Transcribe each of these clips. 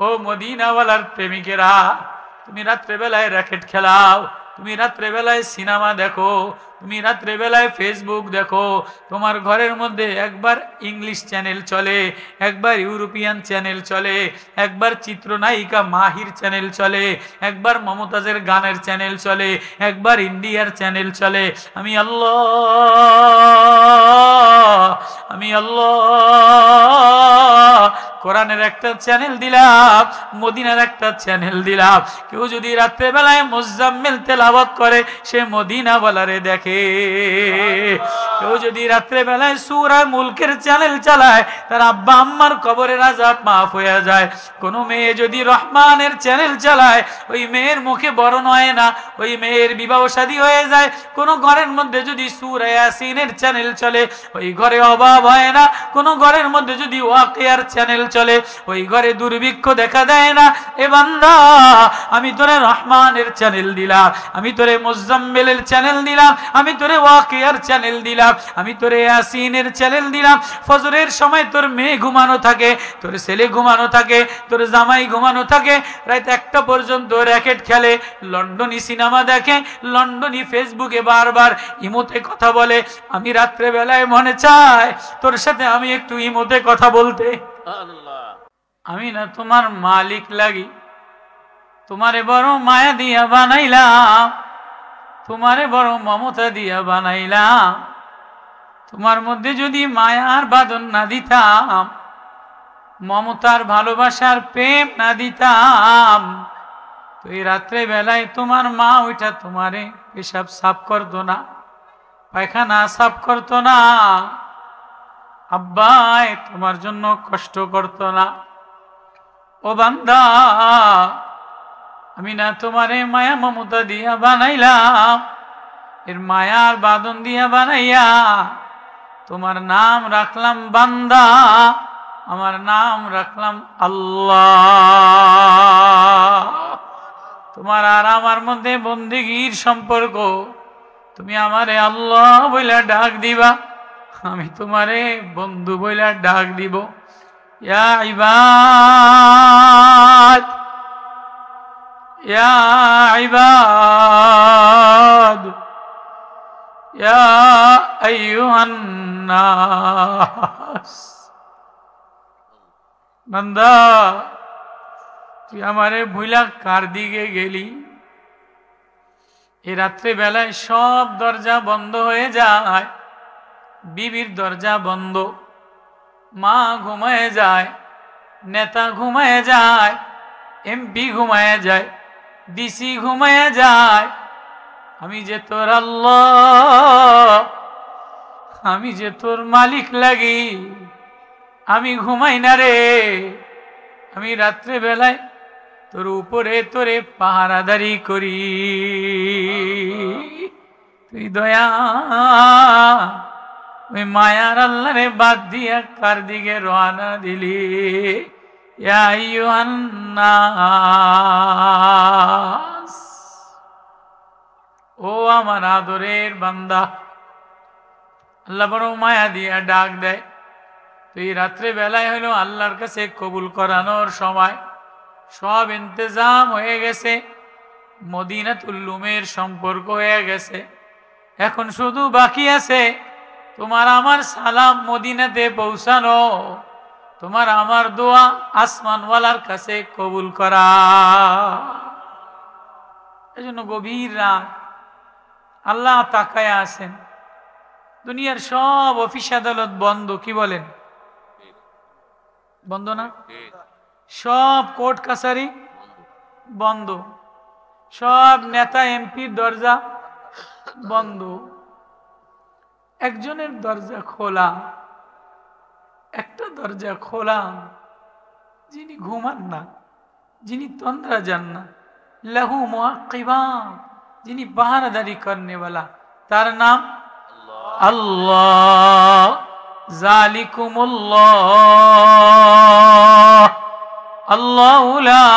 ও মদিনাওয়ালার প্রেমিকেরা, তুমি রাত্রেবেলায় র্যাকেট খেলাও, তুমি রাত্রেবেলায় সিনেমা দেখো, তুমি রাত্রেবেলায় ফেসবুক দেখো, তোমার ঘরের মধ্যে একবার ইংলিশ চ্যানেল চলে, একবার ইউরোপিয়ান চ্যানেল চলে, একবার চিত্রনায়িকা মাহির চ্যানেল চলে, একবার মমতাজের গানের চ্যানেল চলে, একবার ইন্ডিয়ার চ্যানেল চলে। আমি আল্লাহ কোরআনের একটা চ্যানেল দিলাম, মদিনার একটা চ্যানেল দিলাম। কেউ যদি রাত্রেবেলায় মুজাম্মিল তেলাওয়াত করে সে মদিনাওয়ালারে দেখে। কেউ যদি রাত্রেবেলায় সূরা মুলকের চ্যানেল চালায় তার আব্বা আম্মার কবরের আযাব মাফ হয়ে যায়। কোনো মেয়ে যদি রহমানের চ্যানেল চালায় ওই মেয়ের মুখে বরণ হয় না, ওই মেয়ের বিবাহ শাদী হয়ে যায়। কোনো ঘরের মধ্যে যদি সূরা ইয়াসিনের চ্যানেল চলে ওই ঘরে অভাব হয় না। কোনো ঘরের মধ্যে যদি ওয়াকিয়ার চ্যানেল চলে ওই ঘরে দুর্ভিক্ষ দেখা দেয় না। এ বান্দা, আমি তোরে রহমানের চ্যানেল দিলাম, আমি তোরে মুজাম্মিলের চ্যানেল দিলাম, আমি তোরে ওয়াকিয়ার চ্যানেল দিলাম, আমি তোরে ইয়াসিনের চ্যানেল দিলাম। ফজরের সময় তোর মেয়ে ঘুমানো থাকে, তোর ছেলে ঘুমানো থাকে, তোর জামাই ঘুমানো থাকে, রাত 1টা পর্যন্ত র্যাকেট খেলে, লন্ডনী সিনেমা দেখে, লন্ডনী ফেসবুকে বারবার ইমোতে কথা বলে। আমি রাত্রে বেলায় মনে চায় তোর সাথে আমি একটু ইমোতে কথা বলতে। আমি না তোমার মালিক লাগি, তোমারে বড় মায়া দিয়া বানাইলাম, তোমারে বড় মমতা দিয়া বানাইলাম। তোমার মধ্যে যদি মায়ার বাঁধন না দিতাম, মমতার ভালোবাসার প্রেম না দিতাম, তো এই রাত্রে বেলায় তোমার মা ওইটা তোমারে পেশাব সাফ করতো না, পায়খানা সাফ করতো না, আব্বাই তোমার জন্য কষ্ট করতো না। ও বান্দা, আমি না তোমারে মায়া মমতা দিয়া বানাইলাম, এর মায়ার বাঁধন দিয়া বানাইয়া তোমার নাম রাখলাম বান্দা, আমার নাম রাখলাম আল্লাহ। তোমার আর আমার মধ্যে বন্দেগীর সম্পর্ক। তুমি আমারে আল্লাহ বইলা ডাক দিবা, আমি তোমারে বন্ধু বইলা ডাক দিব। ইয়া ইবাদ, ইয়া ইবাদ, ইয়া আইয়ুহান নাস। বান্দা, তুই আমারে ভুলা কার দিকে গেলি? এই রাত্রে বেলায় সব দরজা বন্ধ হয়ে যায়, বিবির দরজা বন্ধ, মা ঘুমায় যায়, নেতা ঘুমায় যায়, এমপি ঘুমায় যায়, ডিসি ঘুমায় যায়। আমি যে তোর আল্লাহ, আমি যে তোর মালিক লাগি, আমি ঘুমাই না রে। আমি রাত্রে বেলায় তোর উপরে তোরে পাহারাদারি করি। তুই দয়া ওই মায়ার আল্লাহরে বাদ দিয়া কার দিকে রওনা দিলি? ইয়া আইয়ুহান নাস, ও আমার আদরের বান্দা। আল্লাহ বড় মায়া দিয়া ডাক দেয়। তুই রাত্রে বেলায় হলো আল্লাহর কাছে কবুল করানোর সময়। সব ইন্তজাম হয়ে গেছে, মদিনাতুল উলুমের সম্পর্ক হয়ে গেছে। এখন শুধু বাকি আছে তোমার আমার সালাম মদিনাতে পৌঁছানো, তোমার আমার দোয়া আসমানওয়ালার কাছে কবুল করা। এই জন্য গভীর রাত আল্লাহ তাকায় আছেন। দুনিয়ার সব অফিস আদালত বন্ধ, কি বলেন? বন্ধ না? সব কোর্ট কাছারি বন্ধ, সব নেতা এমপির দরজা বন্ধ। একজনের দরজা খোলা, একটা দরজা খোলা, যিনি ঘুমান না, যিনি তন্দ্রা যান না, লাহু মুআক্কিবাত, যিনি পাহারাদারি করনেওয়ালা, তার নাম আল্লাহ। যালিকুমুল্লাহ, আল্লাহু লা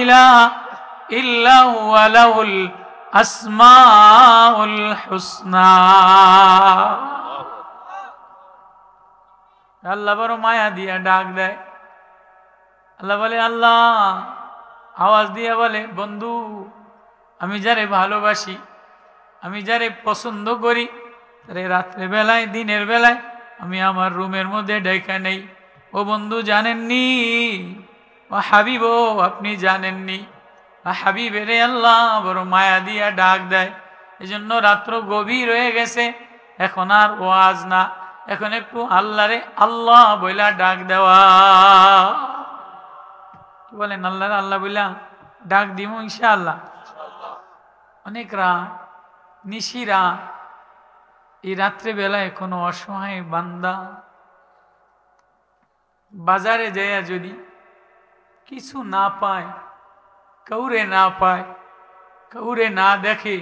ইলাহা ইল্লা হুয়া লাহুল আসমাউল হুসনা। আল্লাহ বড় মায়া দিয়া ডাক দেয়। আল্লাহ বলে, আল্লাহ আওয়াজ দিয়ে বলে, বন্ধু আমি যারে ভালোবাসি, আমি যারে পছন্দ করি, তারে রাত্রে বেলায় দিনের বেলায় আমি আমার রুমের মধ্যে ডেকে নেই। ও বন্ধু জানেননি, ও হাবিব আপনি জানেননি, হাবিবেরে আল্লাহ বড় মায়া দিয়া ডাক দেয়। এই জন্য রাত্র গভীর হয়ে গেছে, এখন আর ওয়াজ না, এখন একটু আল্লাহরে আল্লাহ বইলা ডাক দেওয়া। কি বলেন? আল্লাহরে আল্লাহ বইলা ডাক দিব ইনশাআল্লাহ। অনেক রাত, নিশিরা, এই রাত্রে বেলায় কোনো অসহায় বান্দা বাজারে যায় যদি কিছু না পায়, কাউরে না পায়, কাউরে না দেখে,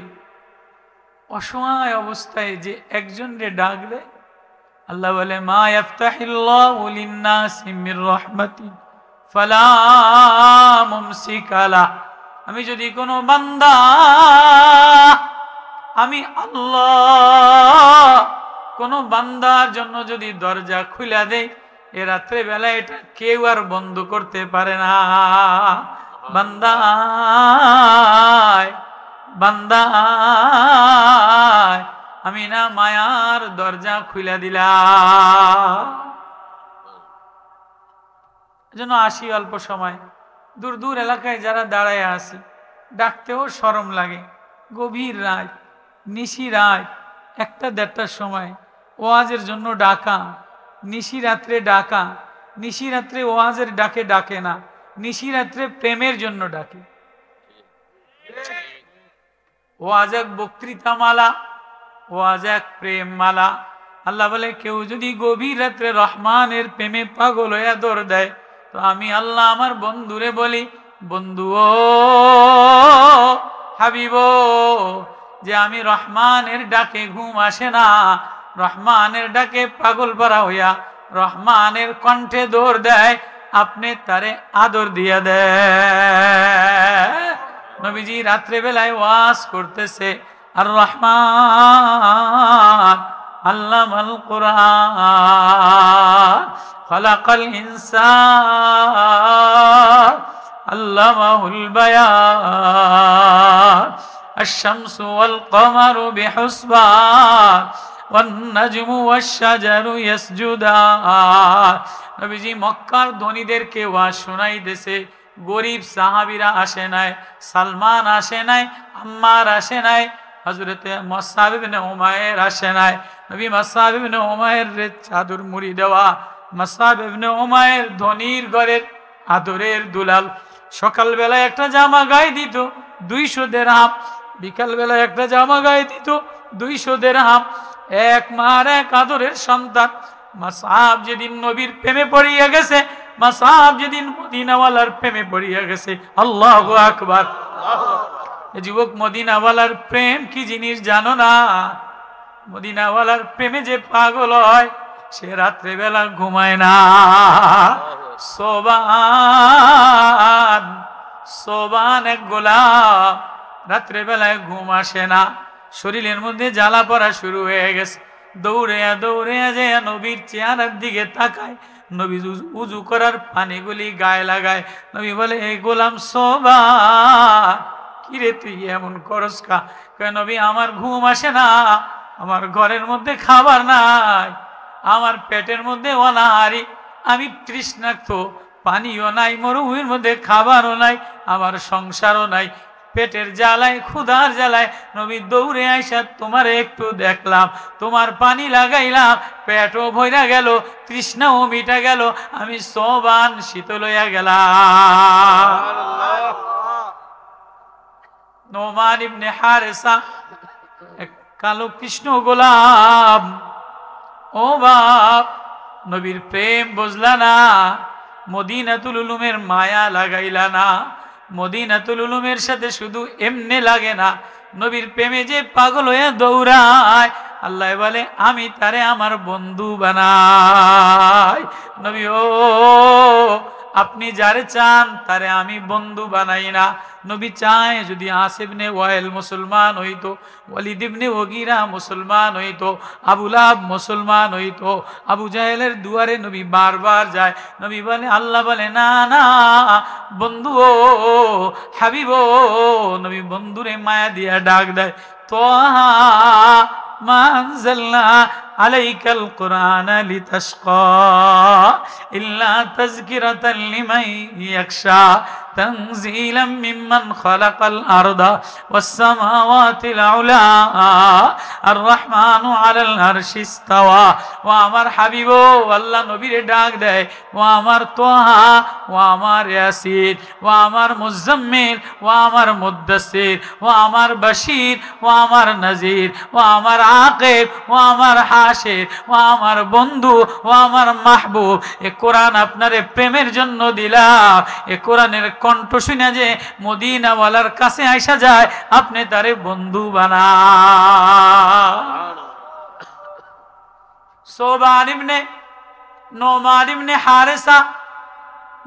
অসহায় অবস্থায় যে একজন রে ডাক দেয়, আল্লাহ বলে, মা ইয়াফতাহিল্লাহু লিন-নাসি মির রাহমাতিন ফালা মুমসিকা লাহু। আমি যদি কোনো বান্দা, আমি আল্লাহ কোনো বান্দার জন্য যদি দরজা খুলে দেই, এ রাত্রে বেলা এটা কেউ আর বন্ধ করতে পারে না। বান্দায় বান্দায় আমি না মায়ার দরজা খুলে দিলাম। এজন্য আসি অল্প সময়, দূর দূর এলাকায় যারা দাঁড়ায় আসি, ডাকতেও শরম লাগে। গভীর রাত, নিশি রাত, 1টা-1:30টার সময় ওয়াজের জন্য ডাকা, নিশি রাত্রে ডাকা। নিশি রাত্রে ওয়াজের ডাকে ডাকে না, নিশি রাত্রে প্রেমের জন্য ডাকে। ওয়াজ এক বক্তৃতা মালা, ওয়াজ এক প্রেম মালা। আল্লাহ বলে, কেউ যদি গভীর রাত্রে রহমানের প্রেমে পাগল হয়ে দৌড় দেয়, তো আমি আল্লাহ আমার বন্ধুরে বলি, বন্ধু ও হাবিব, যে আমি রহমানের ডাকে ঘুম আসে না, রহমানের ডাকে পাগল পারা হইয়া রহমানের কণ্ঠে দৌড় দেয়, আপনি তারে আদর দিয়া দেয়। নবীজি রাত্রে বেলায় ওয়াজ করতেছে, আর রহমান আল্লামাল কুরআন খালাকাল ইনসান আল্লামাহুল বায়ান আশ-শামসু ওয়াল কমারু বিহুসবান ওয়ান নাজমু ওয়াশ-শাজারু ইয়াসজুদান। নবীজি মক্কার ধনীদেরকে ওয়াজ শোনাইতেছে, গরিব সাহাবীরা আসে নাই, সালমান আসে নাই, আম্মার আসে নাই, হযরতে মুসআব ইবনে উমাইর আসে নাই। নবী মুসআব ইবনে উমাইরের চাদর মুড়ি দেওয়া, মুসআব ইবনে উমাইর ধনীর ঘরের আদরের দুলাল। সকাল বেলায় একটা জামা গায়ে দিত 200 দিরহাম, বিকাল বেলায় একটা জামা গায়ে দিত 200 দিরহাম। এক মার এক আদরের সন্তান। মুসআব যেদিন নবীর প্রেমে পড়িয়া গেছে, মুসআব যেদিন মদিনাওয়ালার প্রেমে পড়িয়া গেছে, আল্লাহু আকবার। যুবক, মদিনাওয়ালার প্রেম কি জিনিস জানো না? মদিনাওয়ালার প্রেমে যে পাগল হয়, সে রাত্রে বেলা ঘুমায় না। সোবান সোবান এক গোলাম, রাত্রে বেলায় ঘুম আসে না, শরীরের মধ্যে জ্বালা পড়া শুরু হয়ে গেছে। দৌড়ে দৌড়ে যায় নবীর চেহারার দিকে তাকায়, নবী উজু করার পানিগুলি গায়ে লাগায়। নবী বলে, এই গোলাম সোবান, কিরে তুই এমন করস কা? নবী, আমার ঘুম আসে না, আমার ঘরের মধ্যে খাবার নাই, আমার পেটের মধ্যে অনাহারি, আমি তৃষ্ণার্ত, পানিও নাই, মরুভূমির মধ্যে খাবারও নাই, আমার সংসারও নাই, পেটের জ্বালায়, ক্ষুধার জ্বালায় নবী দৌড়ে আইসা তোমার একটু দেখলাম, তোমার পানি লাগাইলাম, পেটও ভইরা গেল, তৃষ্ণাও মিটা গেল, আমি সোবান শীতল হইয়া গেলাম। নোমান ইবনে হারেসা, এক কালো কৃষ্ণ গোলাম। ও বাপ, নবীর প্রেম বুঝলা না, মদিনাতুল উলুমের মায়া লাগাইলা না। মদিনাতুল উলুমের সাথে শুধু এমনি লাগে না, নবীর প্রেমে যে পাগল হয়ে দৌড়ায়, আল্লাহ বলে আমি তারে আমার বন্ধু বানাই। নবী ও আপনি যারে চান তারে আমি বন্ধু বানাই না। নবী চায় যদি আসিফ ইবনে ওয়াইল মুসলমান হইতো, ওয়ালিদ ইবনে মুগীরা মুসলমান হইতো, আবু লাহাব মুসলমান হইতো, আবু জাহেলের দুয়ারে নবী বারবার যায়। নবী বলে, আল্লাহ বলে না না বন্ধু ও হাবিব ও, নবী বন্ধুরে মায়া দিয়া ডাক দেয়, তাহা মা আনজালনা আলাইকাল কুরআনা লিতাশকা ইল্লা তাযকিরাতাল লিমান ইয়াখশা তানজিলাম মিম্মান খালাকাল আরদা ওয়াস সামাওয়াতিল আউলা আর রহমানু আলাল আরশি ইসতাওয়া। ও আমার হাবিব, আল্লাহ নবীরে ডাক দেয়, ও আমার তোহা, ও আমার ইয়াসিন, ও আমার মুজাম্মিল, ও আমার মুদ্দাসির, ও আমার বাশির, ও আমার নাজির, ও আমার আকিব, ও আমার হাশির, ও আমার বন্ধু, ও আমার মাহবুব। এ কোরআন আপনারে প্রেমের জন্য দিলাম। এ কোরআনের কণ্ঠ শুনে যে মদিনাওয়ালার কাছে আইসা যায়, আপনি তারে বন্ধু বানান। সোবান ইবনে নোমান ইবনে হারেসা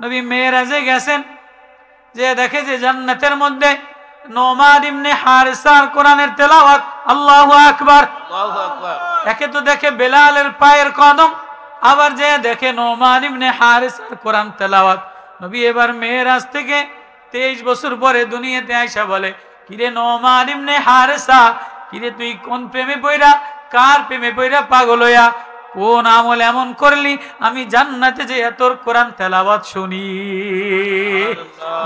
নবী মেরাজে গেছেন, যে দেখে যে জান্নাতের মধ্যে নোমান ইবনে হারেসার কোরআনের তেলাওয়াত, আল্লাহু আকবার, আল্লাহু আকবার। একে তো দেখে বেলালের পায়ের কদম, আবার যে দেখে নোমান ইবনে হারেসার কোরআন তেলাওয়াত। নবী এবার মেরাজ থেকে 23 বছর পরে দুনিয়াতে আইসা বলে, কিরে নোমান ইবনে হারেসা, কিরে তুই কোন প্রেমে পইরা, কার প্রেমে পইরা পাগল হইয়া, কোন আমল এমন করলি আমি জান্নাতে যে তোর কোরআন তেলাওয়াত শুনি।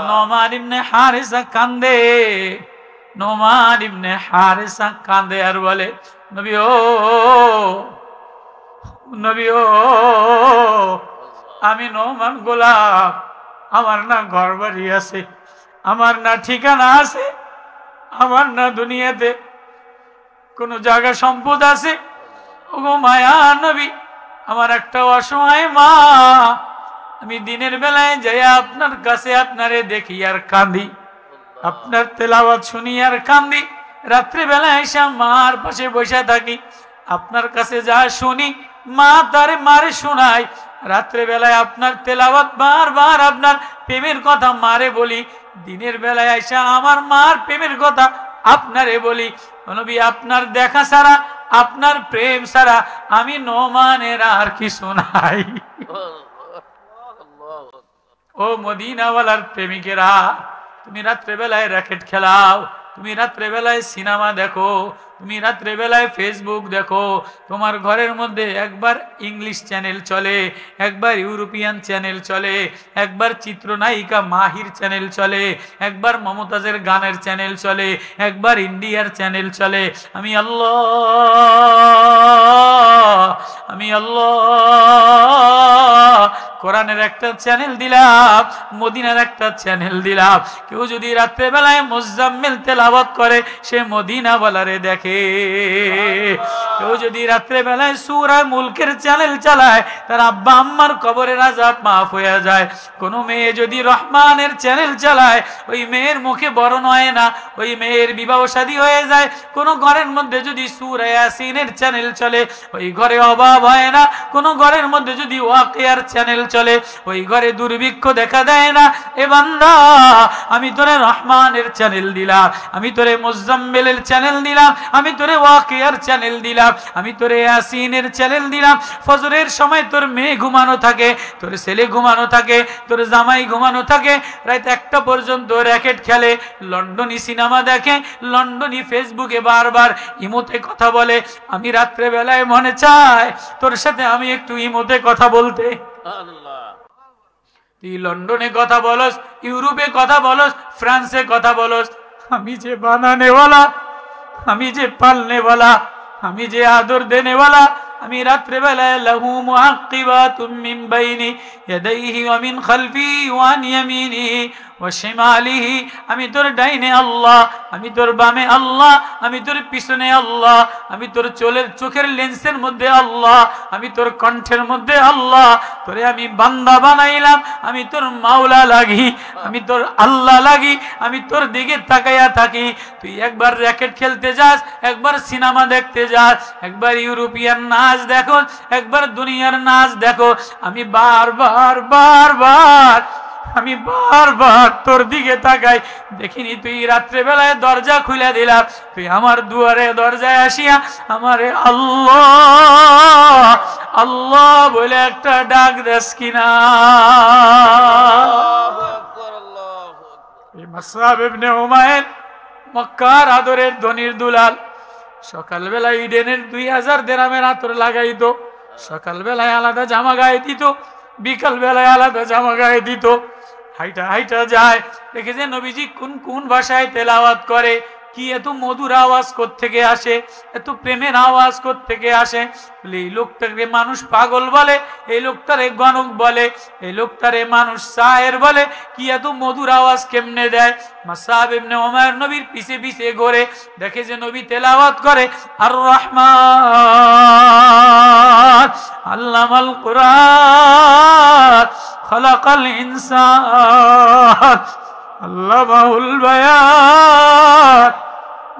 নোমান ইবনে হারেসা কান্দে, নোমান ইবনে হারেসা কান্দে আর বলে, নবী ও, নবী ও, আমি নোমান গোলাম, আমার না ঘর বাড়ি আছে, আমার না ঠিকানা আছে, আমার না দুনিয়াতে কোন জায়গা সম্পদ আছে। ওগো মায়া নবী, আমার একটা অসহায় মা, আমি দিনের বেলায় যাই আপনার কাছে আপনারে দেখি আর কাঁদি, আপনার তেলাওয়াত শুনি আর কাঁদি, রাত্রে বেলায় এসে মার পাশে বসে থাকি, আপনার কাছে যা শুনি মা তারে মারে শোনায়, রাত্রে বেলায় আপনার তেলাওয়াত বারবার আপনার প্রেমের কথা মারে বলি, দিনের বেলায় আইসা আমার মার প্রেমের কথা আপনারে বলি। নবী আপনার দেখা ছাড়া, আপনার প্রেম ছাড়া আমি নোমানের আর কিছু নাই। ও মদিনাওয়ালার প্রেমিকেরা, তুমি রাত্রে বেলায় র্যাকেট খেলাও, তুমি রাত্রে বেলায় সিনেমা দেখো, তুমি রাত্রে বেলায় ফেসবুক দেখো, তোমার ঘরের মধ্যে একবার ইংলিশ চ্যানেল চলে, একবার ইউরোপিয়ান চ্যানেল চলে, একবার চিত্রনায়িকা মাহির চ্যানেল চলে, একবার মমতাজের গানের চ্যানেল চলে, একবার ইন্ডিয়ার চ্যানেল চলে। আমি আল্লাহ কোরআনের একটা চ্যানেল দিলাম, মদিনার একটা চ্যানেল দিলাম। কেউ যদি রাত্রে বেলায় মুজাম্মিল তেলাওয়াত করে সে মদিনাওয়ালারে দেখে। কেউ যদি রাত্রে বেলায় সূরা মুলকের চ্যানেল চালায় তার আব্বা আম্মার কবরের আযাব মাফ হয়ে যায়। কোন মেয়ে যদি রহমানের চ্যানেল চালায় ওই মেয়ের মুখে বরণ হয় না, ওই মেয়ের বিবাহ শাদী হয়ে যায়। কোন ঘরের মধ্যে যদি সূরা ইয়াসিনের চ্যানেল চলে ওই ঘরে অভাব হয় না। কোন ঘরের মধ্যে যদি ওয়াকিয়ার চ্যানেল চলে ওই ঘরে দুর্ভিক্ষ দেখা দেয় না। এ বান্দা, আমি তোরে রহমানের চ্যানেল দিলাম, আমি তোরে মুজাম্মিলের চ্যানেল দিলাম, আমি তোরে ওয়াকিয়ার চ্যানেল দিলাম, আমি তোরে ইয়াসিনের চ্যানেল দিলাম। ফজরের সময় তোর মেয়ে ঘুমানো থাকে, তোর ছেলে ঘুমানো থাকে, তোর জামাই ঘুমানো থাকে, রাত 1টা পর্যন্ত র্যাকেট খেলে, লন্ডনী সিনেমা দেখে, লন্ডনী ফেসবুকে বারবার ইমোতে কথা বলে। আমি রাত্রে বেলায় মনে চায় তোর সাথে আমি একটু ইমোতে কথা বলতে। তুই লন্ডনে কথা বলস, ইউরোপে কথা বলস, ফ্রান্সে কথা বলস, আমি যে বানানেওয়ালা, আমি যে পালনেওয়ালা, আমি যে আদর দেনেওয়ালা, আমি রাত্রে বেলায় লাহু মুআক্কিবাতুম মিন বাইনি ইয়াদাইহি ওয়া মিন খালফি ওয়া আন ইয়ামিনি ওয়া শিমালিহি, আমি তোর ডাইনে আল্লাহ, আমি তোর বামে আল্লাহ, আমি তোর পিছনে আল্লাহ, আমি তোর চোখের লেন্সের মধ্যে আল্লাহ, আমি তোর কণ্ঠের মধ্যে আল্লাহ। তোরে আমি বান্দা বানাইলাম, আমি তোর মাওলা লাগি, আমি তোর আল্লাহ লাগি, আমি তোর দিকে তাকাইয়া থাকি। তুই একবার র্যাকেট খেলতে যাস, একবার সিনেমা দেখতে যাস, একবার ইউরোপিয়ান নাচ দেখো, একবার দুনিয়ার নাচ দেখো, আমি আমি বারবার তোর দিকে তাকাই। দেখিনি তুই রাত্রে বেলায় দরজা খুলে দিলাম, তুই আমার দুয়ারে দরজায় আসিয়া আমারে আল্লাহ আল্লাহ বলে একটা ডাক দেস কিনা। মাসআব ইবনে উমাইর মক্কার আদরের ধনির দুলাল, সকালবেলা ইডেনের 2000 দিরহামের আতর লাগাইতো, সকালবেলায় আলাদা জামা গায়ে দিত, বিকাল বেলায় আলাদা জামা গায়ে দিত। হাইটা হাইটা যায়, দেখে যে নবীজি কোন কোন ভাষায় তেলাওয়াত করে, কি এত মধুর আওয়াজ কোত্থেকে আসে, এত প্রেমের আওয়াজ কোত্থেকে আসে। এই লোকটাকে মানুষ পাগল বলে, এই লোকটারে গণক বলে, এই লোকটারে মানুষ শায়ের বলে, কি এত মধুর আওয়াজ কেমনে দেয়। মাসআব ইবনে উমাইর নবীর পিছে পিছে ঘুরে, দেখে যে নবী তেলাওয়াত করে আর রহমান আল্লামাল কুরআন খালাকাল ইনসান আল্লামাহুল বায়ান।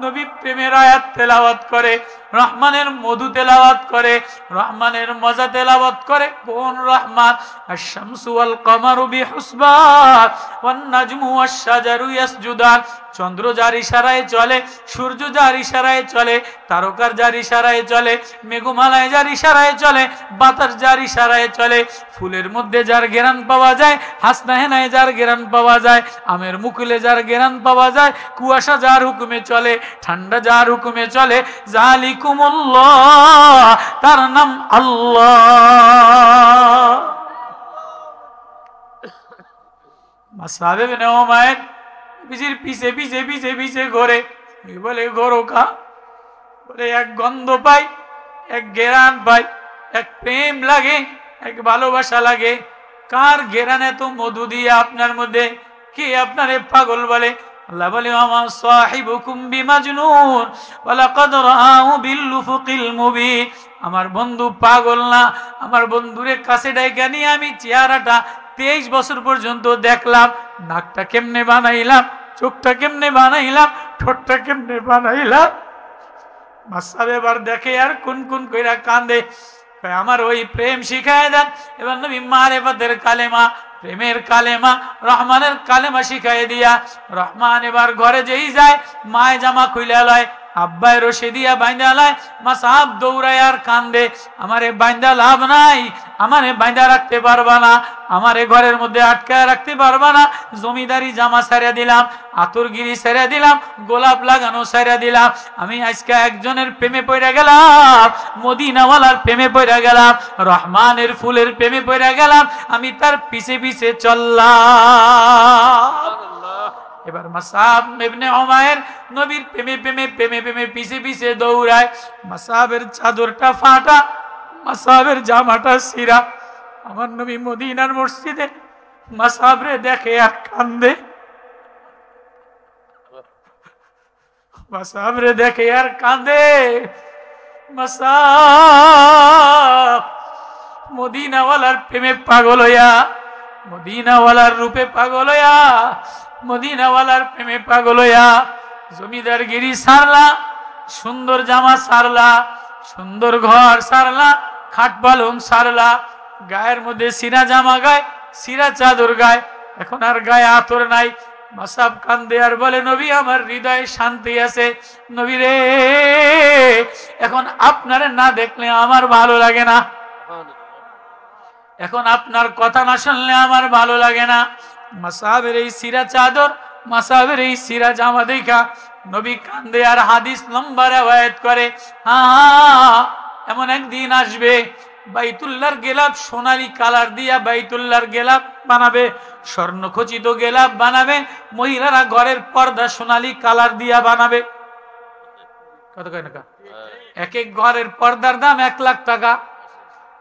নবী প্রেমের আয়াত তেলাওয়াত করে, রহমানের মধু তেলাওয়াত করে, রহমানের মজা তেলাওয়াত করে। কোন রহমান? আশ-শামসু ওয়াল কমারু বিহুসবান ওয়ান নাজমু ওয়াশ শাজারু ইয়াসজুদান। চন্দ্র যার ইশারায় চলে, সূর্য যার ইশারায় চলে, তারকার যার ইশারায় চলে, মেঘমালায় যার ইশারায় চলে, বাতাস যার ইশারায় চলে, ফুলের মধ্যে যার ঘ্রাণ পাওয়া যায়, হাসনা হেনায় যার ঘ্রাণ পাওয়া যায়, আমের মুকুলে যার ঘ্রাণ পাওয়া যায়, কুয়াশা যার হুকুমে চলে, ঠান্ডা যার হুকুমে চলে, জালিকুমুল্লাহ, তার নাম আল্লাহ। মাসআব ইবনে উমাইর বিজির পিছে পিছে পিছে পিছে ঘোরে, বলে ঘোরো কা? বলে এক গন্ধ পাই, এক ঘেরান পাই, এক প্রেম লাগে, এক ভালোবাসা লাগে। কার ঘেরান এত মধু দিয়ে আপনার মধ্যে? কে আপনারে পাগল বলে? আল্লাহ বলে আমা সাহিবুকুম বিমাজনুন ওয়ালাকাদ রাআহু বিল উফুকিল মুবিন। আমার বন্ধু পাগল না, আমার বন্ধুরে কাছে ডাইকা নিয়ে আমি চেহারাটা 23 বছর পর্যন্ত দেখলাম, নাকটা কেমনে বানাইলাম, চোখটা কেমনে বানাইলাম, ঠোঁটটা কেমনে বানাইলাম। মাসআব এবার দেখে আর কোন কোন কইরা কান্দে, আমার ওই প্রেম শিখায় দেন। এবার নবী মারিফাতের কালেমা, প্রেমের কালেমা, রহমানের কালেমা শিখাই দিয়া রহমান এবার ঘরে যেই যায়, মায় জামা খুইলা লয়, আব্বায় রশি দিয়া বাইন্দা লয়। মাসআব দৌড়ায় আর কান্দে, আমারে বাইন্দা লাভ নাই, আমারে বাইন্দা রাখতে পারবা না, আমারে ঘরের মধ্যে আটকায় রাখতে পারবা না। জমিদারি জামা ছাড়া দিলাম, আতরগিরি ছাড়া দিলাম, গোলাপ লাগানো ছাড়া দিলাম, আমি আজকে একজনের প্রেমে পড়ে গেলাম, মদিনাওয়ালার প্রেমে পড়ে গেলাম, রহমানের ফুলের প্রেমে পড়ে গেলাম, আমি তার পিছে পিছে চললাম। এবার মাসআব ইবনে উমাইর নবীর প্রেমে প্রেমে প্রেমে প্রেমে পিছে পিছে দৌড়ায়। মাসআবের চাদরটা ফাটা, মাসআবের জামাটা ছিঁড়া। আমার নবী মদিনার মসজিদে মাসআবরে দেখে আর কান্দে, মাসআবরে দেখে আর কান্দে। মাসআব মদিনাওয়ালার প্রেমে পাগল হইয়া, মদিনাওয়ালার রূপে পাগল হইয়া, মদিনাওয়ালার প্রেমে পাগল হইয়া জমিদার গিরি সারলা, সুন্দর জামা সারলা, সুন্দর ঘর সারলা, খাট পালং সারলা, গায়ের মধ্যে সিরা জামা গায়, সিরা চাদর গায়, এখন আর গায়ে আতর নাই। মাসআব কান্দে আর বলে, নবী আমার হৃদয়ে শান্তি আছে, নবী রে এখন আপনারে না দেখলে আমার ভালো লাগে না, এখন আপনার কথা না শুনলে আমার ভালো লাগে না। মাসআবের এই সিরা চাদর, মাসআবের এই সিরা জামা দেখা নবী কান্দে আর হাদিস লম্বা রওয়ায়াত করে। এমন একদিন আসবে বাইতুল্লাহর গেলাপ সোনালী কালার দিয়া বাইতুল্লাহর গেলাপ বানাবে, স্বর্ণখচিত গেলাপ বানাবে, মহিলারা ঘরের পর্দা সোনালী কালার দিয়া বানাবে। কত কয় টাকা? এক এক ঘরের পর্দার দাম 1 লাখ টাকা,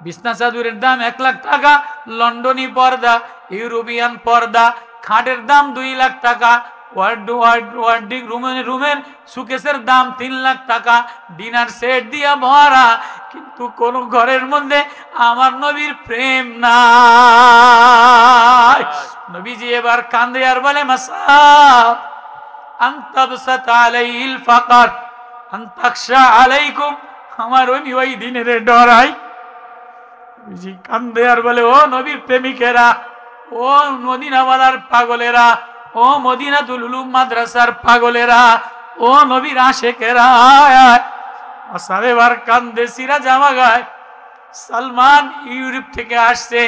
বিছনা চাদরের দাম 1 লাখ টাকা, লন্ডনী পর্দা, ইউরোপিয়ান পর্দা, খাটের দাম 2 লাখ টাকা, ওয়ার্ডিং রুমের সুকেসের দাম 3 লাখ টাকা, ডিনার সেট দিয়া ভরা, কিন্তু কোন ঘরের মধ্যে আমার নবীর প্রেম নাই। নবীজি এবার কান্দে আর বলে মাসাব আনতাবসাত আলাইহিল ফাকার আনতাখশা আলাইকুম, আমার ওই দিনের ডরাই। নবীজি কান্দে আর বলে, ও নবীর প্রেমিকেরা, ও মদিনাওয়ালার পাগলেরা, ও মদিনাতুল উলুম মাদ্রাসার পাগলেরা, ও নবীর আশেকেরা, আসারেবার কান্দে সিরা জামা গায়। সালমান ইউরোপ থেকে আসছে,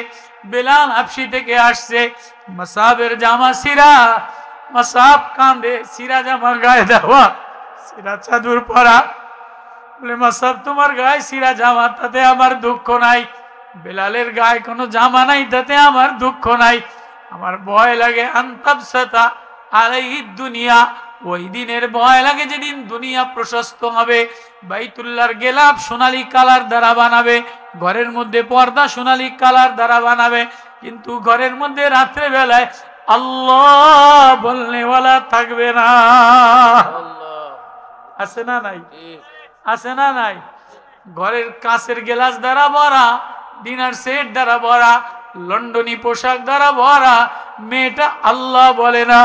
বেলাল হাবশি থেকে আসছে, মাসাবের জামা সিরা, মাসাব কান্দে সিরা জামা গায়ে দেওয়া, সিরা চাদর পরা। বলে মাসাব তোমার গায়ে সিরা জামা, তাতে আমার দুঃখ নাই। বেলালের গায়ে কোনো জামা নাই, তাতে আমার দুঃখ নাই। আমার ভয় লাগে আনতাবসাতা আলাইহিদ দুনিয়া, ওই দিনের ভয় লাগে যেদিন দুনিয়া প্রশস্ত হবে। বাইতুল্লাহর গেলাপ সোনালী কালার দ্বারা বানাবে, ঘরের মধ্যে পর্দা সোনালী কালার দ্বারা বানাবে, কিন্তু ঘরের মধ্যে রাত্রে বেলায় আল্লাহ বলনেওয়ালা থাকবে না। আছে না নাই? আছে না নাই? ঘরের কাঁচের গ্লাস দ্বারা ভরা, ডিনার সেট দ্বারা ভরা, লন্ডনী পোশাক দ্বারা ভরা। মেয়েটা আল্লাহ বলে না,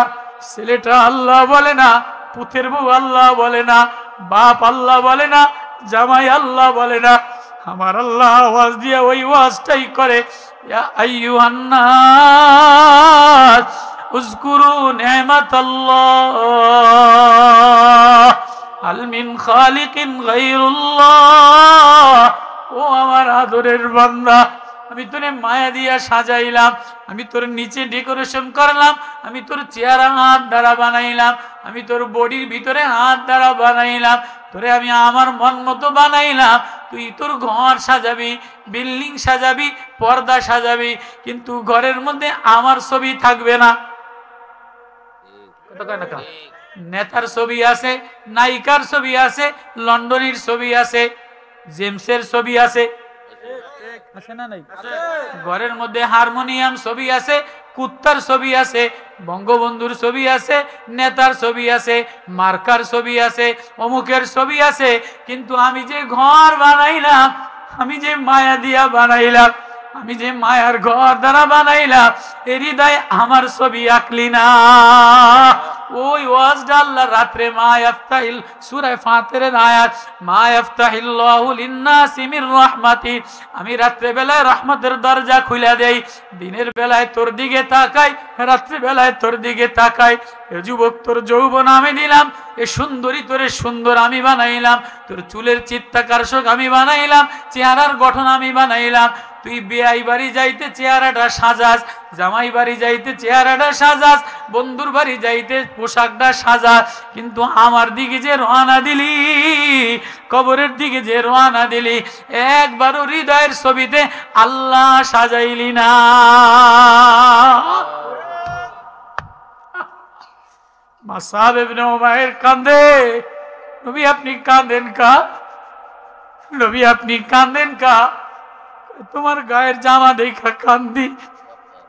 ছেলেটা আল্লাহ বলে না, পুতের বউ আল্লাহ বলে না, বাপ আল্লাহ বলে না, জামাই আল্লাহ বলে না। আমার আল্লাহ আওয়াজ দিয়ে ওই ওয়াজটাই করে, ইয়া আইয়ুহান নাস উযকুরু নি'মাতাল্লাহ হাল মিন খালিকিন গায়রুল্লাহ। ও আমার আদরের বান্দা, আমি তোরে মায়া দিয়া সাজাইলাম, আমি তোর নিচে ডেকোরেশন করলাম, আমি তোর চেহারা হাত দ্বারা বানাইলাম, আমি তোর বডির ভিতরে হাত দ্বারা বানাইলাম, তোরে আমি আমার মন মতো বানাইলাম। তুই তোর ঘর সাজাবি, বিল্ডিং সাজাবি, পর্দা সাজাবি, কিন্তু ঘরের মধ্যে আমার ছবি থাকবে না। নেতার ছবি আছে, নায়িকার ছবি আছে, লন্ডনের ছবি আছে, জেমসের ছবি আছে, আছে না নাই? ঘরের মধ্যে হারমোনিয়াম ছবি আছে, কুত্তার ছবি আছে, বঙ্গবন্ধুর ছবি আছে, নেতার ছবি আছে, মার্কার ছবি আছে, অমুকের ছবি আছে, কিন্তু আমি যে ঘর বানাইলাম, আমি যে মায়া দিয়া বানাইলাম, আমি যে মায়ার ঘর দ্বারা বানাইলাম, এর হৃদয় আমার ছবি আঁকলি না। ওই ওয়াজটা আল্লাহ রাত্রে মা ইয়াফতাহিল সূরা ফাতিরের আয়াত, মা ইয়াফতাহিল্লাহু লিন-নাসি মির রাহমাতি, আমি রাত্রে বেলায় রহমতের দরজা খুলে দেই, দিনের বেলায় তোর দিকে তাকাই, রাত্রে বেলায় তোর দিকে তাকাই। এ যুবক তোর যৌবন আমি দিলাম, এ সুন্দরী তোরে সুন্দর আমি বানাইলাম, তোর চুলের চিত্তাকর্ষক আমি বানাইলাম, চেহারার গঠন আমি বানাইলাম। তুই বিয়াই বাড়ি যাইতে চেহারাটা সাজাস, জামাই বাড়ি যাইতে চেহারাটা সাজাস, বন্ধুর বাড়ি যাইতে পোশাকটা সাজাস, কিন্তু আমার দিকে যে রওনা দিলি, কবরের দিকে যে রওনা দিলি, একবারও হৃদয়ের ছবিতে আল্লাহ সাজাইলি না। মাসাব ইবনে উমাইর কান্দে, নবী আপনি কাঁদেন কা? নবী আপনি কাঁদেন কা? তোমার গায়ের জামা দেখা কান্দি,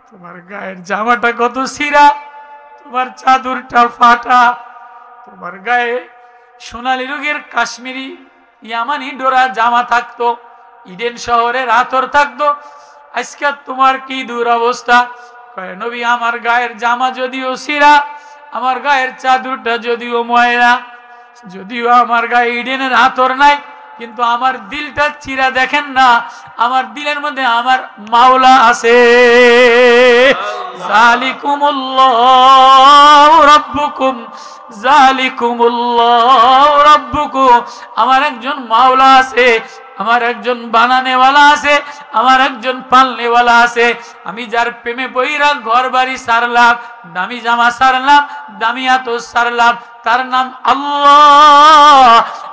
তোমার গায়ের জামাটা কত ছিঁড়া, তোমার চাদরটা ফাটা, তোমার গায়ে সোনালী রঙের কাশ্মীরি ইয়ামানি ডোরা জামা থাকতো, ইডেন শহরের আতর থাকতো, আজকে তোমার কি দুরবস্থা। কয় নবী আমার গায়ের জামা যদিও ছিঁড়া, আমার গায়ের চাদরটা যদিও ময়লা, যদিও আমার গায়ে ইডেনের আতর নাই, কিন্তু আমার দিলটা চিরা দেখেন না, আমার দিলের মধ্যে আমার মাওলা আছে। জালিকুমুল্লাহু রাব্বুকুম, জালিকুমুল্লাহু রাব্বুকুম, আমার একজন মাওলা আছে, আমার একজন বানানেওয়ালা আছে, আমার একজন পালনেওয়ালা আছে। আমি যার প্রেমে পইরা ঘর বাড়ি সারলাম, দামি জামা সারলাম, দামি আতর সারলাম, তার নাম আল্লাহ।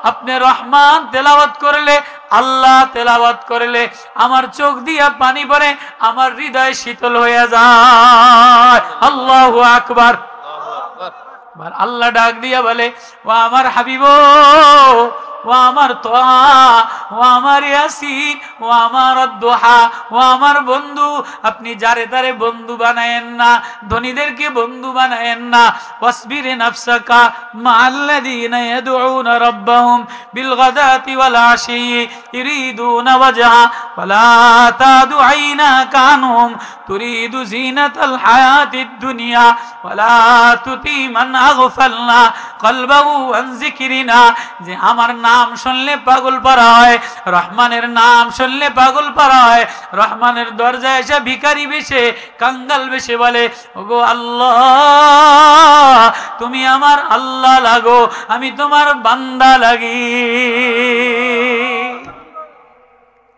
আপনি রহমান তেলাওয়াত করলে, আল্লাহ তেলাওয়াত করলে আমার চোখ দিয়া পানি পড়ে, আমার হৃদয় শীতল হয়ে যায়। আল্লাহু আকবার। আল্লাহ ডাক দিয়া বলে, ও আমার হাবিব, ও ও আমার তোহা, ও আমার ইয়াসিন, ও আমার দোহা, ও আমার বন্ধু, আপনি যারে তারে বন্ধু বানায়েন না, ধনীদেরকে বন্ধু বানায়েন না। ওয়াসবির নাফসাকা মাআল্লাযীনা ইয়াদউনা রাব্বাহুম বিল গাদাতি ওয়াল আশি ইরিদুনা ওয়াজহা ওয়ালা তাদু আইনাকা আনহুম তুরিদু জিনাতাল হায়াতিদ দুনিয়া ওয়ালা তুতি মান আগফালনা কলবাহু আন যিকরিনা। যে আমার নাম শুনলে পাগল পারা হয়, রহমানের নাম শুনলে পাগল পারা হয়, রহমানের দরজায় এসে ভিখারি বেশে কাঙ্গাল বেশে বলে, ওগো আল্লাহ তুমি আমার আল্লাহ লাগো, আমি তোমার বান্দা লাগি।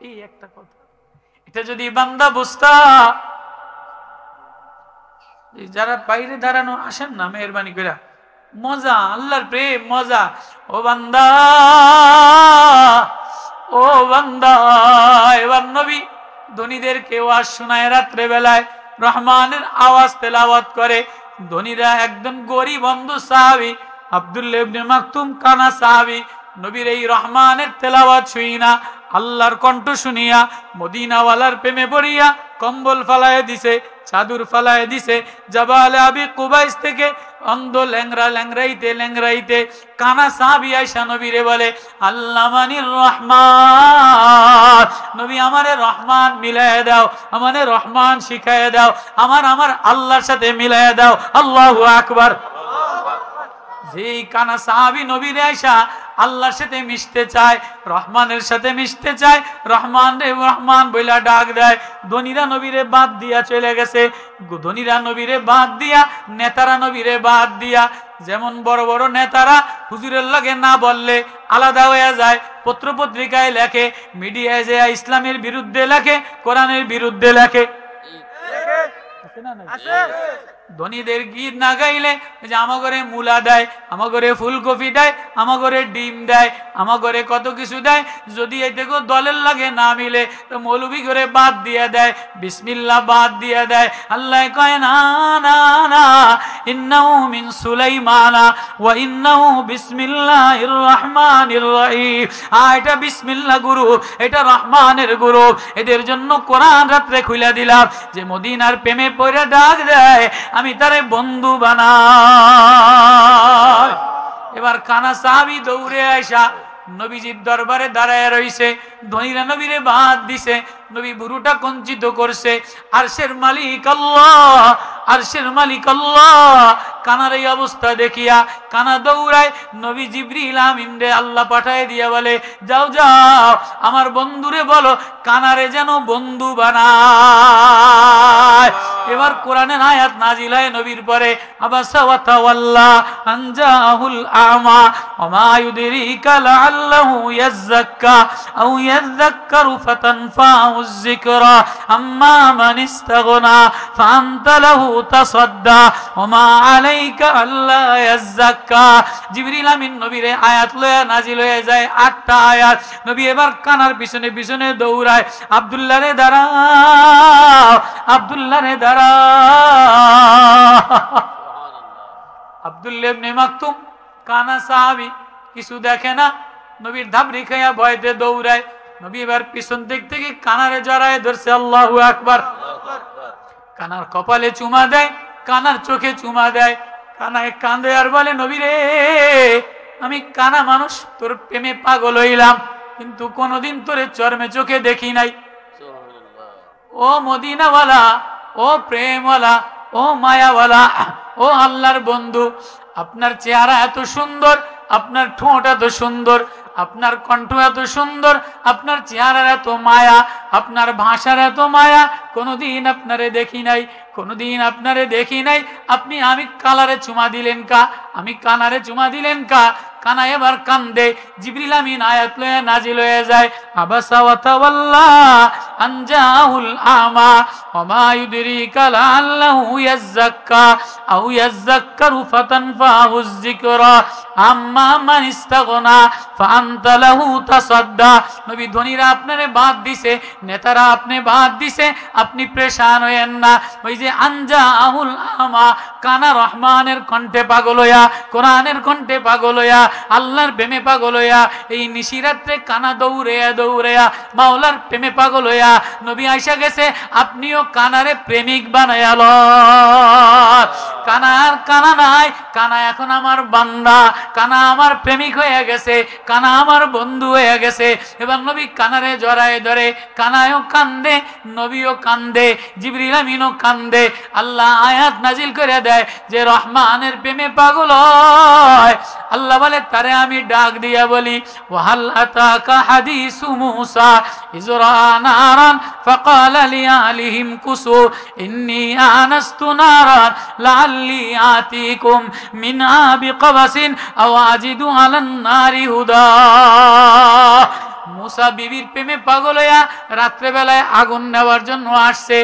এই একটা কথা, এটা যদি বান্দা বুঝতা, যারা বাইরে দাঁড়ানো আসেন না মেহরবানি করে, মজা, আল্লাহর প্রেম মজা। ও বান্দা, ও বান্দা, এবার নবী ধনীদেরকে ওয়াজ শোনায় রাত্রে বেলায়, রহমানের আওয়াজ তেলাওয়াত করে। ধনীরা একজন গরিব অন্ধ সাহাবী আব্দুল্লাহ ইবনে মাকতুম কানা সাহাবী, নবীর এই রহমানের তেলাওয়াত শুনিয়া, আল্লাহর কণ্ঠ শুনিয়া মদিনাওয়ালার প্রেমে পড়িয়া কম্বল ফালায় দিছে, চাদর ফালায় দিছে। জাবালে আবি কুবাইস থেকে অন্ধ ল্যাংরা ল্যাংরাইতে ল্যাংরাইতে কানা সাহাবী আয়েশা নবীরে বলে, আল্লামানির রহমান, নবী আমারে রহমান মিলায়ে দাও, আমারে রহমান শিখায়ে দাও, আমার আল্লাহর সাথে মিলায়ে দাও। আল্লাহু আকবার। যেই কানা সাহাবী নবীরে আয়েশা আল্লাহর সাথে মিশতে চায়, রহমানের সাথে মিশতে চায়, রহমান রে রহমান বইলা ডাক দেয়। ধনীরা নবীরে বাদ দিয়া চলে গেছে, ধনীরা নবীরে বাদ দিয়া, নেতারা নবীরে বাদ দিয়া। যেমন বড় বড় নেতারা হুজুরের লগে না বললে আলাদা হয়ে যায়, পত্র পত্রিকায় লেখে, মিডিয়ায় যে ইসলামের বিরুদ্ধে লেখে, কোরআনের বিরুদ্ধে লেখে। ধনীদের গীত না গাইলে যে আমার ঘরে মূলা দেয়, আমার ঘরে ফুলকপি দেয়, আমার ঘরে ডিম দেয়, আমার ঘরে কত কিছু দেয়, যদি এই দেখো দলের লাগে না মিলে তো মৌলবি করে বাদ দিয়ে দেয়, বিসমিল্লাহ বাদ দিয়ে দেয়। আল্লাহ কয় না না না, ইন্নাহু মিন সুলাইমানা ওয়া ইন্নাহু বিসমিল্লাহির রহমানির রহিম। এটা বিসমিল্লাহ গুরু, এটা রহমানের গুরু। এদের জন্য কোরআন রাত্রে খুলে দিলাম, যে মদিনার প্রেমে পড়ে ডাক দেয়, আমি তারে বন্ধু বানাই। এবার কানা সাহাবী দৌড়ে আইসা নবীজির দরবারে দাঁড়ায় রইছে, ধনীরা নবীরে বাদ দিছে, নবী বুড়োটা কঞ্চিত করছে। আরশের মালিক আল্লাহ, আরশের মালিক আল্লাহ। কানার এই অবস্থা দেখিয়া কানা দৌড়ায়, নবী জিবরিল আমিন রে আল্লাহ পাঠায় দিয়া বলে, যাও যাও আমার বন্ধুরে বলো কানারে যেন বন্ধু বানায়। এবার কোরআনের আয়াত নাজিল হয় নবীর পরে, আবাসা ওয়া তাওয়াল্লা আনজাহুল আমা ওয়া মা ইউদরিকা লাআল্লাহু ইয়াযাক্কা আও ইয়াযাক্কারু ফাতানফাউয যিকরা আম্মা মান ইস্তাগনা ফাআনতা লাহু তাসাদ্দা ওয়া মা আলাইকা আল্লা ইয়াযাক্কা। জিবরিল আমিন নবীর আয়াত লয়া নাজিল হয়ে যায় 8টা আয়াত। নবী এবার কানার পিছনে পিছনে দৌড়ায়, আব্দুল্লাহ রে দাঁড়াও, আব্দুল্লাহ রে দাঁড়াও। আব্দুল্লাহ ইবনে মাকতুম কানা সাহাবী কিছু দেখে না, নবীর ধাবরি খাইয়া ভয়তে দৌড়ায়। নবী এবার পিছন দিক থেকে কানারে জড়ায় ধরছে, আল্লাহু আকবার। কানার কপালে চুমা দেয়, কানার চোখে চুমা দেয়, কানায় কান্দে আর বলে, নবী রে আমি কানা মানুষ, তোর প্রেমে পাগল হইলাম, কিন্তু কোনোদিন তোরে চর্মে চোখে দেখি নাই। ও মদিনাওয়ালা, ও প্রেমওয়ালা, ও মায়াওয়ালা, ও আল্লাহর বন্ধু, আপনার চেহারা এত সুন্দর, আপনার ঠোঁট এত সুন্দর, আপনার কণ্ঠ এত সুন্দর, আপনার চেহারার এত মায়া, আপনার ভাষার এত মায়া, কোনোদিন আপনারে দেখি নাই, কোনোদিন আপনারে দেখি নাই। আপনি আমি কালারে চুমা দিলেন কা, আমি কানারে চুমা দিলেন কা। কানা এবার কান্দে, জিবরিল আমিন আয়াত লয়ে নাজিল হয়ে যায়, আবাসা ওয়া তাওয়াল্লা আনজাহুল আমা ওয়া মা ইউদরিকা লাআল্লাহু ইয়াযাক্কা আও ইয়াযাক্কারু ফাতানফাউয যিকরা। আম্মা মান ইস্তাগনা ফাআনতা লাহু তাসাদ্দা। নবী ধনীরা আপনারে বাদ দিছে, নেতারা আপনি বাদ দিছে, আপনি পেরেশান হইেন না। ওই যে আনজা আহুল আমা, কানা রহমানের কণ্ঠে পাগল হইয়া, কোরআনের কণ্ঠে পাগল হইয়া, আল্লাহর প্রেমে পাগল হইয়া, এই নিশিরাত্রে কানা দৌড়েয়া দৌড়েয়া মাওলার প্রেমে পাগল হইয়া নবী আয়েশা গেছে, আপনিও কানারে প্রেমিক বানায়া লন। কানার কানা নাই, কানা এখন আমার বান্দা, কানা আমার প্রেমিক হয়ে গেছে, কানা আমার বন্ধু হয়ে গেছে। এবার নবী কানারে জড়ায় ধরে, কানায়ও কান্দে, নবীও কান্দে, জিবরিল আমিনও কান্দে। আল্লাহ আয়াত নাজিল করে দেয় যে রহমানের প্রেমে পাগল হয়, আল্লাহ বলে তারে আমি ডাক দিয়া বলি, ওয়াহাল আতাকা হাদিসু মুসা ইয রাআ নারান ফাকালা লিআলিহিম কুসু ইন্নী আনাস্তু নারান লাআল্লি আতিকুম মিনহা বিকবাসিন আও আজিদু আলান নারি হুদা। মুসা বিবির প্রেমে পাগল হইয়া রাত্রে বেলায় আগুন নেওয়ার জন্য আসছে।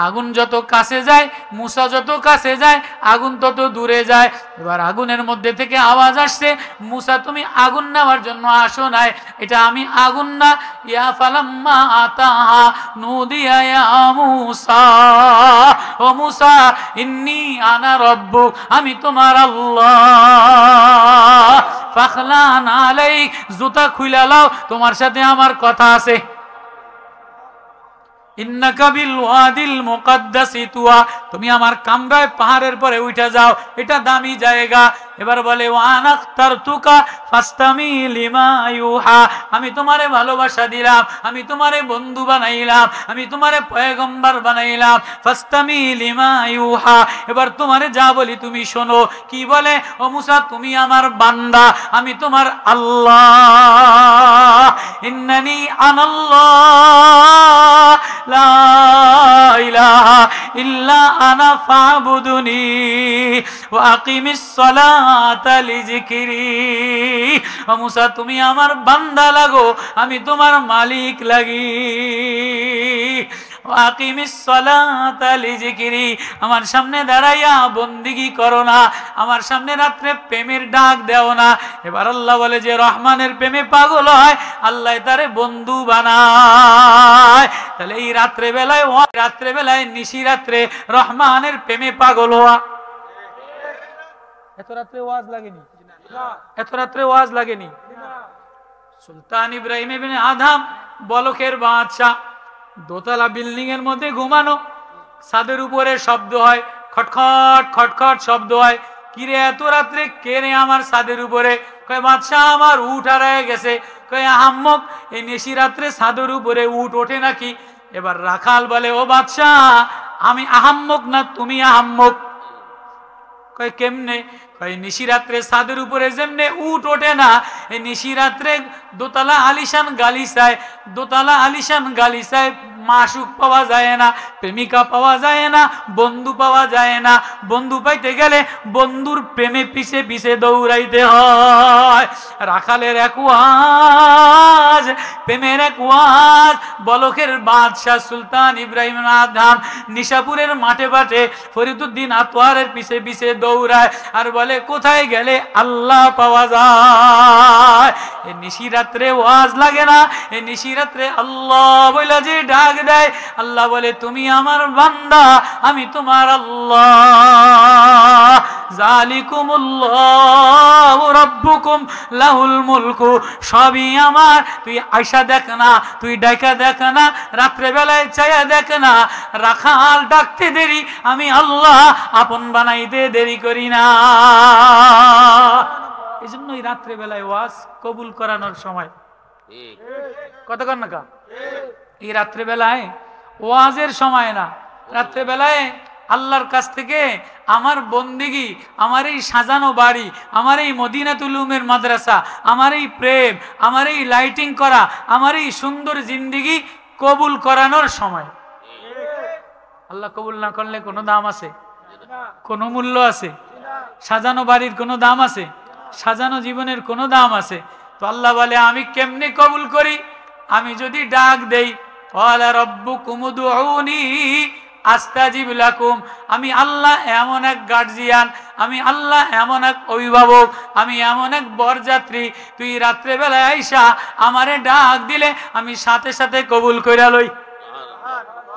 আগুন যত কাছে যায়, মুসা যত কাছে যায়, আগুন তত দূরে যায়। এবার আগুনের মধ্যে থেকে আওয়াজ আসছে, মুসা তুমি আগুন নেওয়ার জন্য আসো নাই, এটা আমি আগুন না। ইয়া ফালাম্মা আতাহা নুদিয়া ইয়া মুসা, ও মুসা ইন্নী আনা রব্বুক, আমি তোমার আল্লাহ। ফাখলান আলাইক, জুতা খুইলা লাও, তোমার সাথে আমার কথা আছে। ইন্নাকা বিল ওয়াদিল মুকাদ্দাসি তুয়া, তুমি আমার কামরায় পাহাড়ের পরে উঠে যাও, এটা দামি জায়গা। এবার বলে ওয়ানাখতারতুকা ফাস্তামি লিমা ইউহা, আমি তোমারে ভালোবাসা দিলাম, আমি তোমারে বন্ধু বানাইলাম, আমি তোমারে পয়গম্বর বানাইলাম। ফাস্তামি লিমা ইউহা, এবার তোমারে যা বলি তুমি শোনো। কি বলে? ও মুসা তুমি আমার বান্দা, আমি তোমার আল্লাহ। ইন্নানি আনাল্লাহ লা ইলাহা ইল্লা আনা ফাবুদুনি ওয়া আকিমিস সালাতা লিযিকরি। ও মুসা তুমি আমার বান্দা লাগো, আমি তোমার মালিক লাগি। আকিমিস সালাতা লিযিকরি, আমার সামনে দাঁড়াইয়া বন্দিগি করো না, আমার সামনে রাত্রে প্রেমের ডাক দেও না। এবার আল্লাহ বলে যে রহমানের প্রেমে পাগল হয়, আল্লাহ তারে বন্ধু বানায়। তাহলে এই রাত্রে বেলায় নিশি রাত্রে রহমানের প্রেমে পাগল হওয়া। এত রাত্রে ওয়াজ লাগেনি, এত রাত্রে ওয়াজ লাগেনি। সুলতান ইব্রাহিম ইবনে আদম বলকের বাদশা, দোতলা বিল্ডিং এর মধ্যে ঘুমানো, ছাদের উপরে শব্দ হয়, খটখট খটখট শব্দ হয়। কিরে এত রাত্রে কে রে আমার ছাদের উপরে? কয় বাদশা আমার উট হারায় গেছে। কয় আহাম্মক, এই নিশি রাত্রে ছাদের উপরে উট ওঠে নাকি? এবার রাখাল বলে ও বাদশা আমি আহাম্মক না তুমি আহাম্মক? কয় কেমনে? কয় নিশি রাত্রে ছাদের উপরে যেমনে উট ওঠে না, এই নিশি রাত্রে দোতলা আলিশান গালিচায়, দোতলা আলিশান গালিচায় মাসুক পাওয়া যায় না, প্রেমিকা পাওয়া যায় না, বন্ধু পাওয়া যায় না। বন্ধু পাইতে গেলে বন্ধুর প্রেমে পিছে পিছে দৌড়াইতে হয়। রাখালের এক ওয়াজ, প্রেমের এক ওয়াজ। বলকের বাদশাহ সুলতান ইব্রাহিম আদম নিশাপুরের মাঠে মাঠে ফরিদুদ্দিন আতওয়ারের পিছে পিছে দৌড়ায় আর বলে কোথায় গেলে আল্লাহ পাওয়া যায়। এই নিশি রাত্রে ওয়াজ লাগে না, এই নিশি রাত্রে আল্লাহ বলে যে ডাক দেয়। আল্লাহ বলে তুমি আমার বান্দা, আমি তোমার আল্লাহ। জালিকুমুল্লাহু রাব্বুকুম লাহুল মুলকু, সবই আমার। তুই আয়সা দেখ না, তুই ডাকা দেখ না, রাত্রে বেলায় চাইয়া দেখ না। রাখাল ডাকতে দেরি, আমি আল্লাহ আপন বানাইতে দেরি করি না। এই জন্যই রাত্রে বেলায় ওয়াজ কবুল করানোর সময় কতক্ষণ না কা, এই রাত্রে বেলায় ওয়াজের সময় না, রাত্রে বেলায় আল্লাহর কাছ থেকে আমার বন্দেগী, আমার এই সাজানো বাড়ি, আমার এই মদিনাতুল উলুমের মাদ্রাসা, আমার এই প্রেম, আমার এই লাইটিং করা, আমার এই সুন্দর জিন্দেগি কবুল করানোর সময়। আল্লাহ কবুল না করলে কোনো দাম আছে? কোনো মূল্য আছে? সাজানো বাড়ির কোনো দাম আছে? সাজানো জীবনের কোনো দাম আছে? তো আল্লাহ বলে আমি কেমনে কবুল করি? আমি যদি ডাক দেই, ওয়ালা রাব্বুকুম উদউনি আস্তাজিব লাকুম, আমি আল্লাহ এমন এক গার্জিয়ান, আমি আল্লাহ এমন এক অভিভাবক, আমি এমন এক বরযাত্রী, তুই রাত্রে বেলায় আইসা আমারে ডাক দিলে আমি সাথে সাথে কবুল কইরা লই।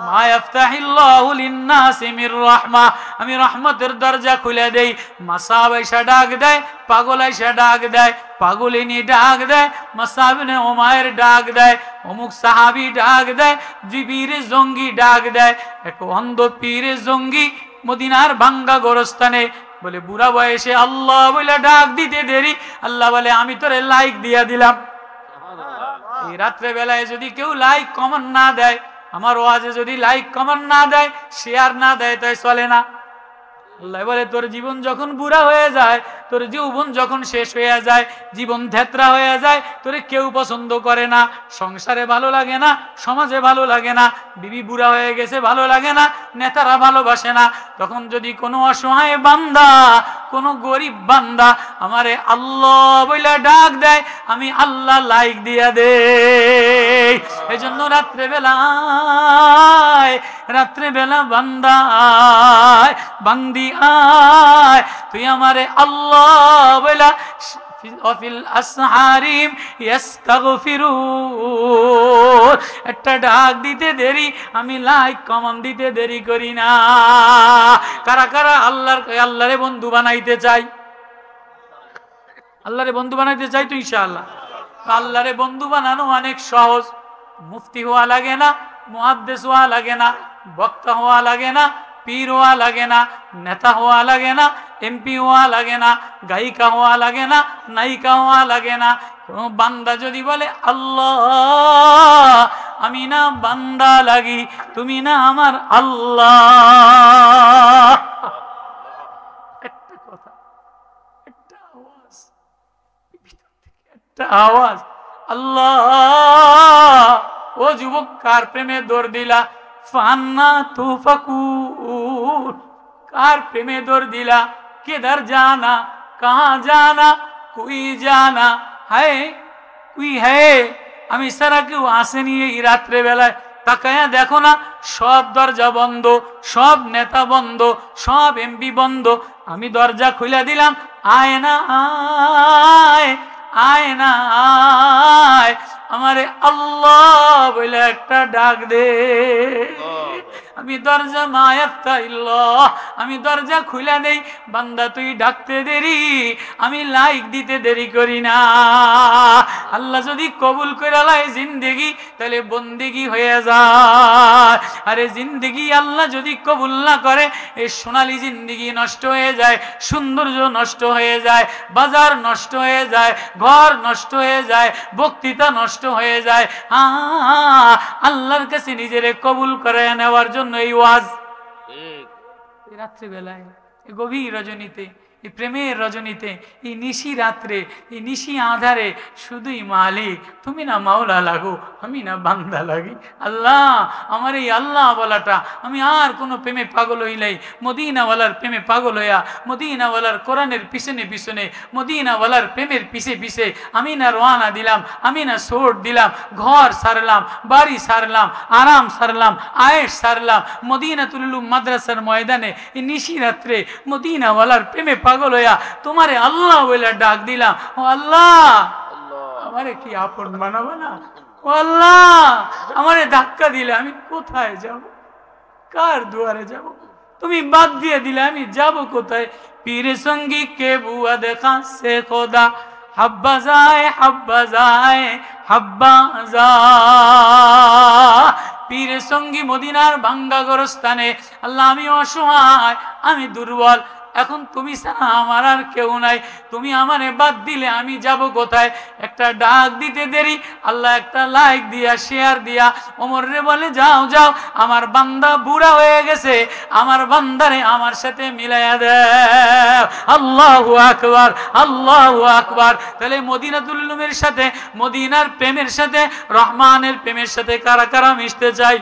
মা ইয়াফতাহিল্লাহু লিন-নাসি মির রাহমা, আমি রহমতের দরজা খুলে দেই। মাসাব আইসা ডাক দেয়, পাগল আইসা ডাক দেয়, পাগলিনী ডাক দেয়, মাসাব ইবনে উমাইর ডাক দেয়, অমুক সাহাবী ডাক দেয়, জিবিরে জঙ্গি ডাক দেয়। এক অন্ধ পীরে জঙ্গি মদিনার ভাঙ্গা গোরস্থানে বলে বুড়া বয়সে আল্লাহ বলে ডাক দিতে দেরি, আল্লাহ বলে আমি তোরে লাইক দিয়া দিলাম। এই রাত্রে বেলায় যদি কেউ লাইক কমেন্ট না দেয়, আমার ওয়াজে যদি লাইক কমেন্ট না দেয়, শেয়ার না দেয়, তাই চলে না। আল্লাহ বলে তোর জীবন যখন বুড়া হয়ে যায়, তোর যৌবন যখন শেষ হয়ে যায়, জীবন থেতরা হয়ে যায়, তোরে কেউ পছন্দ করে না, সংসারে ভালো লাগে না, সমাজে ভালো লাগে না, বিবি বুড়া হয়ে গেছে ভালো লাগে না, নেতারা ভালোবাসে না, তখন যদি কোনো অসহায় বান্দা, কোনো গরিব বান্দা আমারে আল্লাহ বইলা ডাক দেয়, আমি আল্লাহ লাইক দিয়া দে। এই জন্য রাত্রেবেলা বান্দা আয়, বান্দি আয়, তুই আমারে আল্লাহ বইলা ওয়াফিল আসহারিম ইস্তাগফিরুন, একটা ডাক দিতে দেরি, আমি লাইক কমেন্ট দিতে দেরি করি না। কারা কারা আল্লাহরে বন্ধু বানাইতে চাই? আল্লাহরে বন্ধু বানাইতে চাই তো ইনশাআল্লাহ। আল্লাহরে বন্ধু বানানো অনেক সহজ। মুফতি হওয়া লাগে না, মুহাদ্দিস হওয়া লাগে না, বক্তা হওয়া লাগে না, পীর হওয়া লাগে না, নেতা হওয়া লাগে না, এমপি হওয়া লাগে না, গায়িকা হওয়া লাগে না, নায়িকা হওয়া লাগে না। কোন বান্দা যদি বলে আল্লাহ আমি না বান্দা লাগি, তুমি না আমার আল্লাহ, একটা কথা, একটা আওয়াজ, একটা আওয়াজ, আল্লাহ। ও যুবক, কার প্রেমে দৌড় দিলা? ফান্না তুফাকুন, কার প্রেমে দৌড় দিলা? কিধর জানা, কাহা জানা, কোই জানা है, कोई है। আমি সারা কেউ আসেনি এই রাত্রে বেলায়। তাকায়া দেখো না, সব দরজা বন্ধ, সব নেতা বন্ধ, সব এমপি বন্ধ। আমি দরজা খুলে দিলাম, আয় না আয়, আয় না আয়, আমারে আল্লাহ বলে একটা ডাক দে। আমি দরজা মায়াফতাইল্লাহ, আমি দরজা খুলে দেই। বান্দা তুই ডাকতে দেরি, আমি লাইক দিতে দেরি করি না। আল্লাহ যদি কবুল করে লয় জিন্দেগি, তাহলে বন্দেগি হয়ে যায়। আরে জিন্দেগি আল্লাহ যদি কবুল না করে, এই সোনালী জিন্দেগি নষ্ট হয়ে যায়, সৌন্দর্য নষ্ট হয়ে যায়, বাজার নষ্ট হয়ে যায়, ঘর নষ্ট হয়ে যায়, বক্তৃতা নষ্ট হয়ে যায়। আল্লাহর কাছে নিজেরে কবুল করে নেওয়ার জন্য এই ওয়াজ। রাত্রিবেলায়, গভীর রজনীতে, এই প্রেমের রজনীতে, এই নিশি রাত্রে, এই নিশি আধারে শুধুই মালিক তুমি না মাওলা লাগো, আমি না বান্দা লাগি। আল্লাহ, আমার এই আল্লাহ বলাটা, আমি আর কোনো প্রেমে পাগল হইলাই, মদিনাওয়ালার প্রেমে পাগল হইয়া, মদিনাওয়ালার কোরআনের পিছনে পিছনে, মদিনাওয়ালার প্রেমের পিছে পিছে আমি না রওনা দিলাম, আমি না সোট দিলাম, ঘর সারলাম, বাড়ি সারলাম, আরাম সারলাম, আয়েশ সারলাম, মদিনাতুল উলুম মাদ্রাসার ময়দানে এই নিশি রাত্রে মদিনাওয়ালার প্রেমে পাগল হইয়া তোমারে আল্লাহ বলে ডাক দিলাম। ও আল্লাহ, আমারে কি আপন বানাবো না? ও আল্লাহ, আমারে ধাক্কা দিলে আমি কোথায় যাব? কার দুয়ারে যাব? তুমি বাদ দিয়ে দিলে আমি যাব কোথায়? পীর সঙ্গী কে বুয়া দেখা সে খোদা, হাব্বা যায় হাব্বা যায় হাব্বা যা। পীর সঙ্গী মদিনার ভাঙ্গা গোরস্থানে। আল্লাহ, আমি অসহায়, আমি দুর্বল, এখন তুমি ছাড়া আমার আর কেউ নাই, তুমি আমারে বাদ দিলে আমি যাব কোথায়? একটা ডাক দিতে দেরি, আল্লাহ একটা লাইক দিয়া, শেয়ার দিয়া ওমর রে বলে যাও যাও, আমার বান্দা বুড়া হয়ে গেছে, আমার বান্দারে আমার সাথে মিলাইয়া দেও। আল্লাহু আকবার, আল্লাহু আকবার। তাহলে মদিনাতুল উলুমের সাথে, মদিনার প্রেমের সাথে, রহমানের প্রেমের সাথে কারা কারা মিশতে চাই?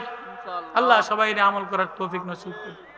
আল্লাহ সবাই আমল করার তৌফিক নসিব করুন।